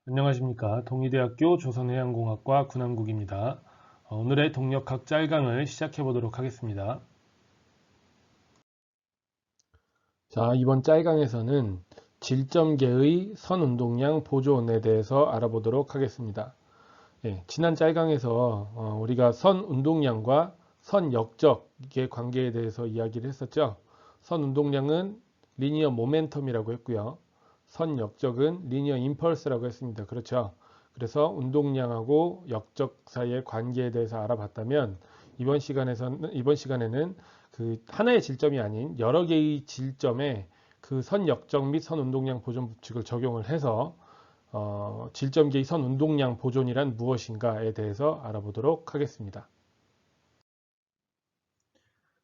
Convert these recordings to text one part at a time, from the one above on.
안녕하십니까. 동의대학교 조선해양공학과 군함국입니다. 오늘의 동력학 짤강을 시작해 보도록 하겠습니다. 자, 이번 짤강에서는 질점계의 선운동량 보존에 대해서 알아보도록 하겠습니다. 지난 짤강에서 우리가 선운동량과 선역적의 관계에 대해서 이야기를 했었죠. 선운동량은 리니어 모멘텀이라고 했고요. 선역적은 리니어 임펄스라고 했습니다. 그렇죠. 그래서 운동량하고 역적 사이의 관계에 대해서 알아봤다면 이번 시간에는 그 하나의 질점이 아닌 여러 개의 질점에 그 선역적 및 선운동량 보존 법칙을 적용을 해서 질점계의 선운동량 보존이란 무엇인가에 대해서 알아보도록 하겠습니다.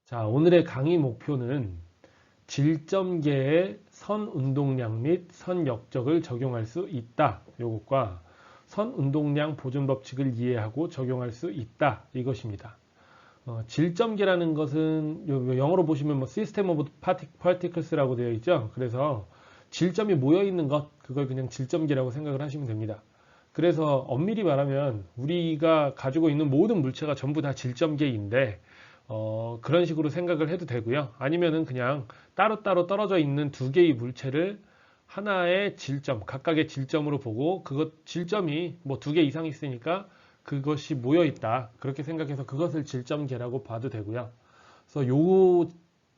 자, 오늘의 강의 목표는 질점계의 선운동량 및 선역적을 적용할 수 있다. 요것과 선운동량 보존 법칙을 이해하고 적용할 수 있다. 이것입니다. 질점계라는 것은 영어로 보시면 뭐 System of Particles라고 되어 있죠. 그래서 질점이 모여 있는 것, 그걸 그냥 질점계라고 생각을 하시면 됩니다. 그래서 엄밀히 말하면 우리가 가지고 있는 모든 물체가 전부 다 질점계인데 그런 식으로 생각을 해도 되고요. 아니면은 그냥 따로따로 떨어져 있는 두 개의 물체를 하나의 질점, 각각의 질점으로 보고 그것 질점이 뭐 두 개 이상 있으니까 그것이 모여 있다. 그렇게 생각해서 그것을 질점계라고 봐도 되고요. 그래서 요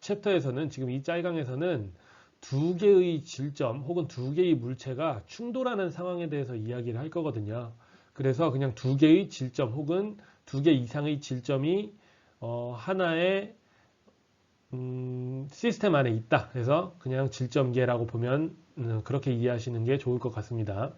챕터에서는 지금 이 짤강에서는 두 개의 질점 혹은 두 개의 물체가 충돌하는 상황에 대해서 이야기를 할 거거든요. 그래서 그냥 두 개의 질점 혹은 두 개 이상의 질점이 하나의 시스템 안에 있다. 그래서 그냥 질점계라고 보면 그렇게 이해하시는 게 좋을 것 같습니다.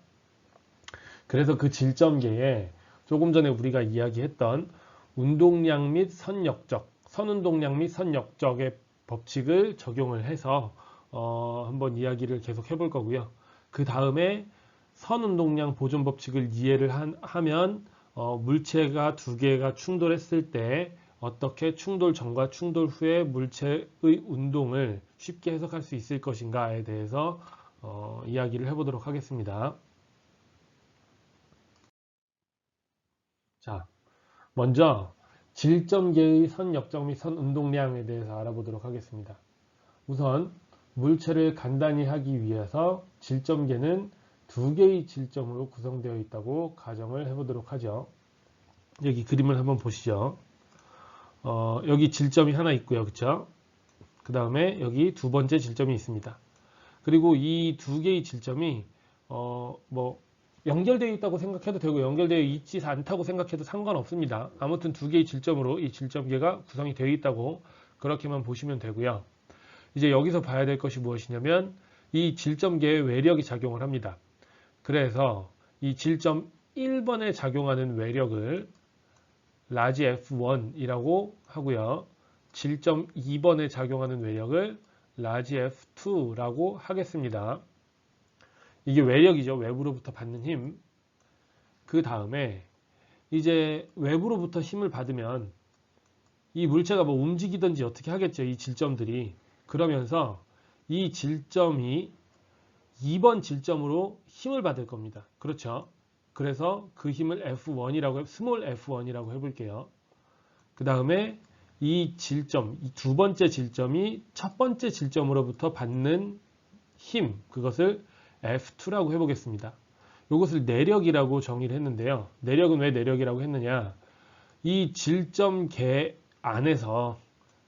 그래서 그 질점계에 조금 전에 우리가 이야기했던 운동량 및 선역적, 선운동량 및 선역적의 법칙을 적용을 해서 한번 이야기를 계속 해볼 거고요. 그 다음에 선운동량 보존 법칙을 이해를 하면 물체가 두 개가 충돌했을 때 어떻게 충돌 전과 충돌 후에 물체의 운동을 쉽게 해석할 수 있을 것인가에 대해서 이야기를 해보도록 하겠습니다. 자, 먼저 질점계의 선역적 및 선운동량에 대해서 알아보도록 하겠습니다. 우선 물체를 간단히 하기 위해서 질점계는 두 개의 질점으로 구성되어 있다고 가정을 해보도록 하죠. 여기 그림을 한번 보시죠. 여기 질점이 하나 있고요. 그쵸? 그 다음에 여기 두 번째 질점이 있습니다. 그리고 이 두 개의 질점이 뭐 연결되어 있다고 생각해도 되고 연결되어 있지 않다고 생각해도 상관없습니다. 아무튼 두 개의 질점으로 이 질점계가 구성이 되어 있다고 그렇게만 보시면 되고요. 이제 여기서 봐야 될 것이 무엇이냐면 이 질점계에 외력이 작용을 합니다. 그래서 이 질점 1번에 작용하는 외력을 라지 F1이라고 하고요. 질점 2번에 작용하는 외력을 라지 F2라고 하겠습니다. 이게 외력이죠. 외부로부터 받는 힘. 그 다음에 이제 외부로부터 힘을 받으면 이 물체가 뭐 움직이든지 어떻게 하겠죠. 이 질점들이. 그러면서 이 질점이 2번 질점으로 힘을 받을 겁니다. 그렇죠. 그래서 그 힘을 F1이라고, 스몰 F1이라고 해볼게요. 그 다음에 이 질점, 이 두 번째 질점이 첫 번째 질점으로부터 받는 힘, 그것을 F2라고 해보겠습니다. 이것을 내력이라고 정의를 했는데요. 내력은 왜 내력이라고 했느냐? 이 질점계 안에서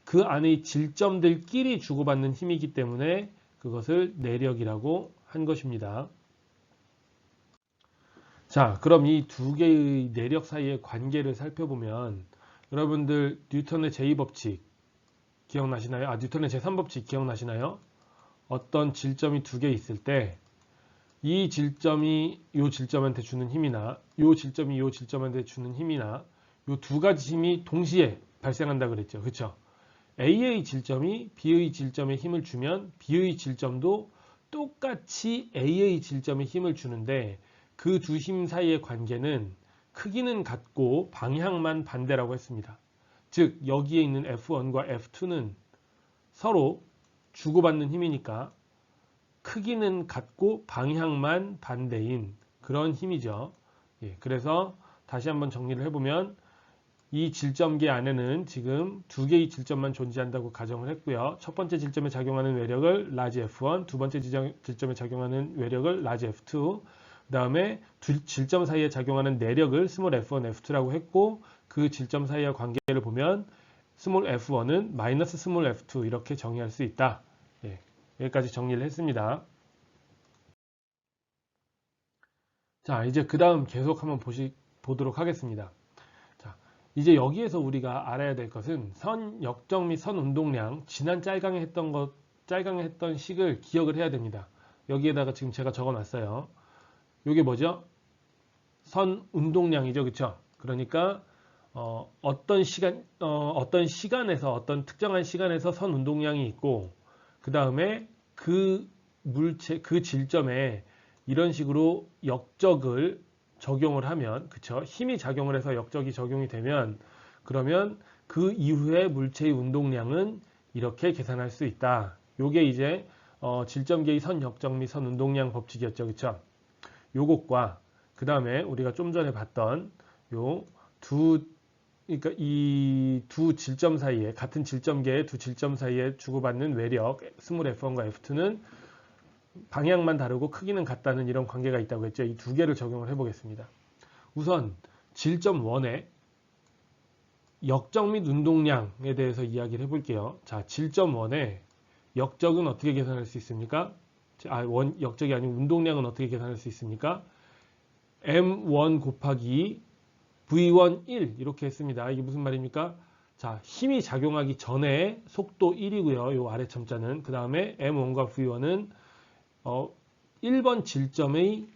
그 안의 질점들끼리 주고받는 힘이기 때문에 그것을 내력이라고 한 것입니다. 자, 그럼 이 두 개의 내력 사이의 관계를 살펴보면 여러분들 뉴턴의 제2법칙 기억나시나요? 뉴턴의 제3법칙 기억나시나요? 어떤 질점이 두 개 있을 때 이 질점이 이 질점한테 주는 힘이나 이 질점이 이 질점한테 주는 힘이나 이 두 가지 힘이 동시에 발생한다 그랬죠. 그렇죠? A의 질점이 B의 질점에 힘을 주면 B의 질점도 똑같이 A의 질점에 힘을 주는데 그 두 힘 사이의 관계는 크기는 같고 방향만 반대라고 했습니다. 즉 여기에 있는 F1과 F2는 서로 주고받는 힘이니까 크기는 같고 방향만 반대인 그런 힘이죠. 예, 그래서 다시 한번 정리를 해보면 이 질점계 안에는 지금 두 개의 질점만 존재한다고 가정을 했고요. 첫 번째 질점에 작용하는 외력을 라지 F1, 두 번째 질점에 작용하는 외력을 라지 F2, 그 다음에 두 질점 사이에 작용하는 내력을 스몰 F1, F2라고 했고 그 질점 사이의 관계를 보면 스몰 F1은 마이너스 스몰 F2 이렇게 정의할 수 있다. 예, 여기까지 정리를 했습니다. 자, 이제 그 다음 계속 한번 보도록 하겠습니다. 자, 이제 여기에서 우리가 알아야 될 것은 선 역적 및 선 운동량, 지난 짤강에 했던 식을 기억을 해야 됩니다. 여기에다가 지금 제가 적어 놨어요. 이게 뭐죠? 선 운동량이죠. 그쵸? 그러니까 어떤 시간에서 어떤 특정한 시간에서 선 운동량이 있고 그 다음에 그 질점에 이런 식으로 역적을 적용을 하면, 그쵸? 힘이 작용을 해서 역적이 적용이 되면, 그러면 그 이후에 물체의 운동량은 이렇게 계산할 수 있다. 요게 이제 질점계의 선 역적 및 선 운동량 법칙이었죠. 그쵸? 요것과 그 다음에 우리가 좀 전에 봤던 그러니까 이 두 질점 사이에, 같은 질점계의 두 질점 사이에 주고받는 외력 스몰 F1과 F2는 방향만 다르고 크기는 같다는 이런 관계가 있다고 했죠. 이 두 개를 적용을 해보겠습니다. 우선 질점 1의 역적 및 운동량에 대해서 이야기를 해볼게요. 자, 질점 1의 역적은 어떻게 계산할 수 있습니까? 역적이 아니고 운동량은 어떻게 계산할 수 있습니까? M1 곱하기 V1 1 이렇게 했습니다. 이게 무슨 말입니까? 자, 힘이 작용하기 전에 속도 1이고요. 요 아래 첨자는. 그 다음에 M1과 V1은 1번 질점의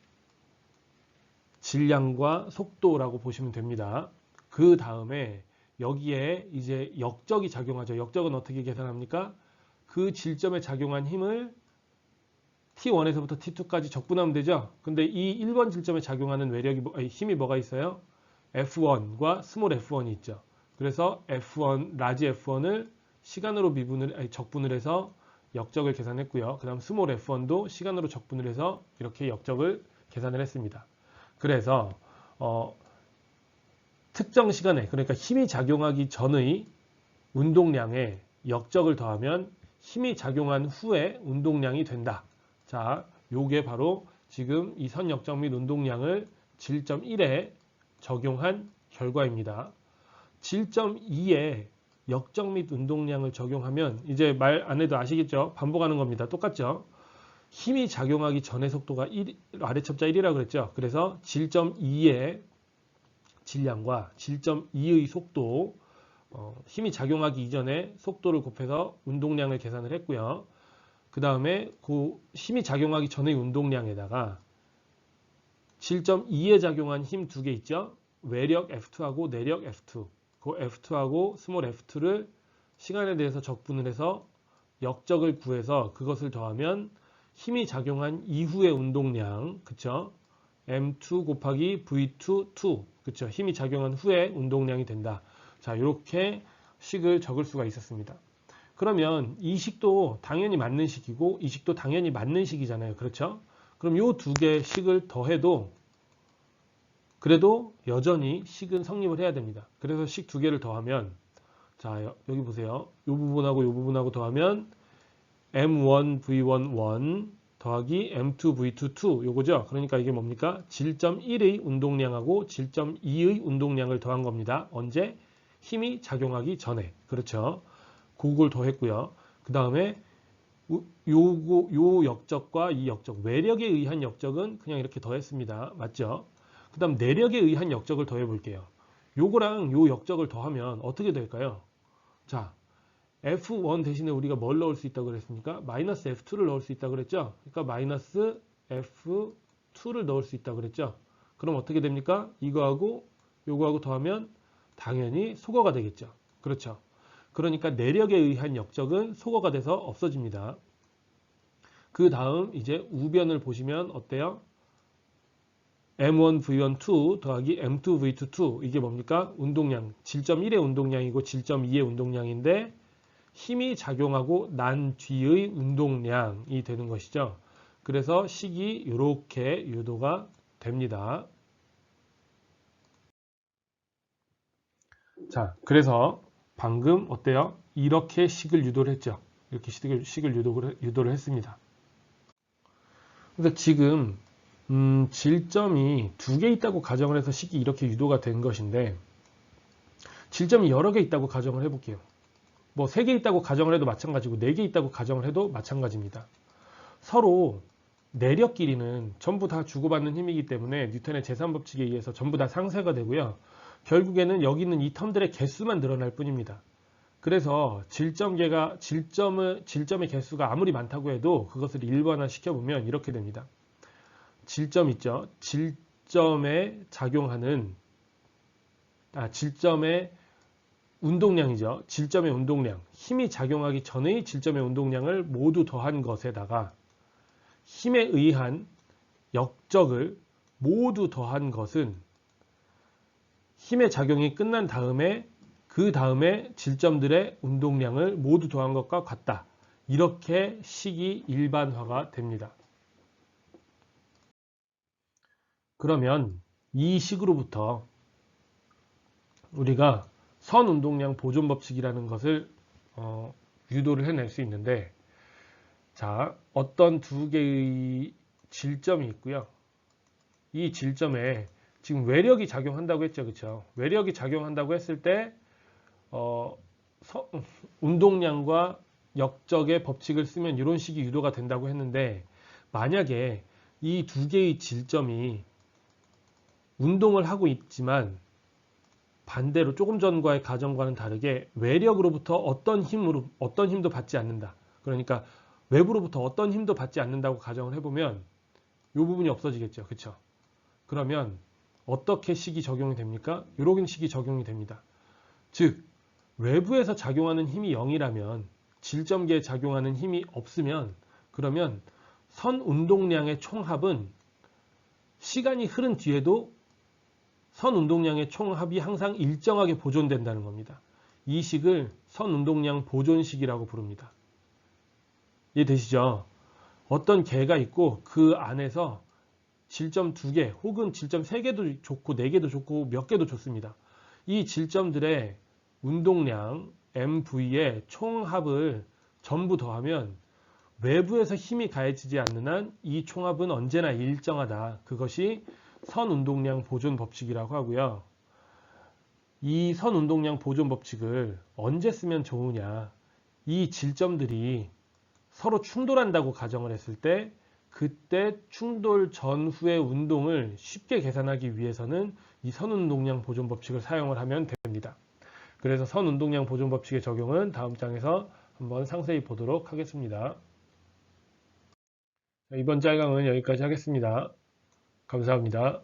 질량과 속도라고 보시면 됩니다. 그 다음에 여기에 이제 역적이 작용하죠. 역적은 어떻게 계산합니까? 그 질점에 작용한 힘을 T1에서부터 T2까지 적분하면 되죠. 근데 이 1번 질점에 작용하는 힘이 뭐가 있어요? F1과 스몰 F1이 있죠. 그래서 F1, 라지 F1을 시간으로 적분을 해서 역적을 계산했고요. 그 다음 스몰 F1도 시간으로 적분을 해서 이렇게 역적을 계산을 했습니다. 그래서 특정 시간에, 그러니까 힘이 작용하기 전의 운동량에 역적을 더하면 힘이 작용한 후에 운동량이 된다. 자, 요게 바로 지금 이 선 역적 및 운동량을 질점 1에 적용한 결과입니다. 질점 2에 역적 및 운동량을 적용하면 이제 말 안 해도 아시겠죠? 반복하는 겁니다. 똑같죠? 힘이 작용하기 전의 속도가 아래 첩자 1이라고 그랬죠? 그래서 질점 2의 질량과 질점 2의 속도, 힘이 작용하기 이전에 속도를 곱해서 운동량을 계산을 했고요. 그 다음에 그 힘이 작용하기 전의 운동량에다가 질점 2에 작용한 힘 두 개 있죠? 외력 F2하고 내력 F2. 그 F2하고 스몰 F2를 시간에 대해서 적분을 해서 역적을 구해서 그것을 더하면 힘이 작용한 이후의 운동량, 그쵸? M2 곱하기 V2, 2. 그쵸? 힘이 작용한 후에 운동량이 된다. 자, 이렇게 식을 적을 수가 있었습니다. 그러면 이 식도 당연히 맞는 식이고 이 식도 당연히 맞는 식이잖아요. 그렇죠? 그럼 이 두 개의 식을 더해도 그래도 여전히 식은 성립을 해야 됩니다. 그래서 식 두 개를 더하면, 자, 여기 보세요. 이 부분하고 이 부분하고 더하면 M1 V1 1 더하기 M2 V2 2 요거죠. 그러니까 이게 뭡니까? 질점 1의 운동량하고 질점 2의 운동량을 더한 겁니다. 언제? 힘이 작용하기 전에. 그렇죠. 그걸 더했고요. 그 다음에 요 역적과 이 역적, 외력에 의한 역적은 그냥 이렇게 더했습니다. 맞죠? 그 다음 내력에 의한 역적을 더해 볼게요. 요거랑 요 역적을 더하면 어떻게 될까요? 자, F1 대신에 우리가 뭘 넣을 수 있다고 그랬습니까? 마이너스 F2를 넣을 수 있다고 그랬죠? 그러니까 마이너스 F2를 넣을 수 있다고 그랬죠? 그럼 어떻게 됩니까? 이거하고 요거하고 더하면 당연히 소거가 되겠죠. 그렇죠? 그러니까 내력에 의한 역적은 소거가 돼서 없어집니다. 그 다음 이제 우변을 보시면 어때요? M1 V1 2 더하기 M2 V2 2 이게 뭡니까? 운동량, 질점 1의 운동량이고 질점 2의 운동량인데 힘이 작용하고 난 뒤의 운동량이 되는 것이죠. 그래서 식이 이렇게 유도가 됩니다. 자, 그래서 방금 어때요? 이렇게 식을 유도를 했죠. 이렇게 식을 유도를 했습니다. 그래서 지금 질점이 두 개 있다고 가정을 해서 식이 이렇게 유도가 된 것인데, 질점이 여러 개 있다고 가정을 해볼게요. 뭐 3개 있다고 가정을 해도 마찬가지고 4개 있다고 가정을 해도 마찬가지입니다. 서로 내력끼리는 전부 다 주고받는 힘이기 때문에 뉴턴의 제3법칙에 의해서 전부 다 상쇄가 되고요. 결국에는 여기 있는 이 텀들의 개수만 늘어날 뿐입니다. 그래서 질점의 개수가 아무리 많다고 해도 그것을 일반화 시켜보면 이렇게 됩니다. 질점 있죠. 질점의 운동량이죠. 질점의 운동량, 힘이 작용하기 전의 질점의 운동량을 모두 더한 것에다가 힘에 의한 역적을 모두 더한 것은 힘의 작용이 끝난 다음에 그 다음에 질점들의 운동량을 모두 더한 것과 같다. 이렇게 식이 일반화가 됩니다. 그러면 이 식으로부터 우리가 선운동량 보존법칙이라는 것을 유도를 해낼 수 있는데, 자, 어떤 두 개의 질점이 있고요. 이 질점에 지금 외력이 작용한다고 했죠. 그렇죠? 외력이 작용한다고 했을 때 운동량과 역적의 법칙을 쓰면 이런 식이 유도가 된다고 했는데, 만약에 이 두 개의 질점이 운동을 하고 있지만 반대로 조금 전과의 가정과는 다르게 외력으로부터 어떤 힘도 받지 않는다. 그러니까 외부로부터 어떤 힘도 받지 않는다고 가정을 해보면 이 부분이 없어지겠죠. 그렇죠? 그러면 어떻게 식이 적용이 됩니까? 이런 식이 적용이 됩니다. 즉 외부에서 작용하는 힘이 0이라면 질점계에 작용하는 힘이 없으면, 그러면 선 운동량의 총합은 시간이 흐른 뒤에도 선 운동량의 총합이 항상 일정하게 보존된다는 겁니다. 이 식을 선 운동량 보존식이라고 부릅니다. 이해되시죠? 어떤 개가 있고 그 안에서 질점 2개 혹은 질점 3개도 좋고 4개도 좋고 몇 개도 좋습니다. 이 질점들의 운동량 MV의 총합을 전부 더하면 외부에서 힘이 가해지지 않는 한 이 총합은 언제나 일정하다. 그것이 선운동량 보존 법칙이라고 하고요. 이 선운동량 보존 법칙을 언제 쓰면 좋으냐? 이 질점들이 서로 충돌한다고 가정을 했을 때, 그때 충돌 전후의 운동을 쉽게 계산하기 위해서는 이 선운동량 보존 법칙을 사용을 하면 됩니다. 그래서 선운동량 보존 법칙의 적용은 다음 장에서 한번 상세히 보도록 하겠습니다. 이번 짤강은 여기까지 하겠습니다. 감사합니다.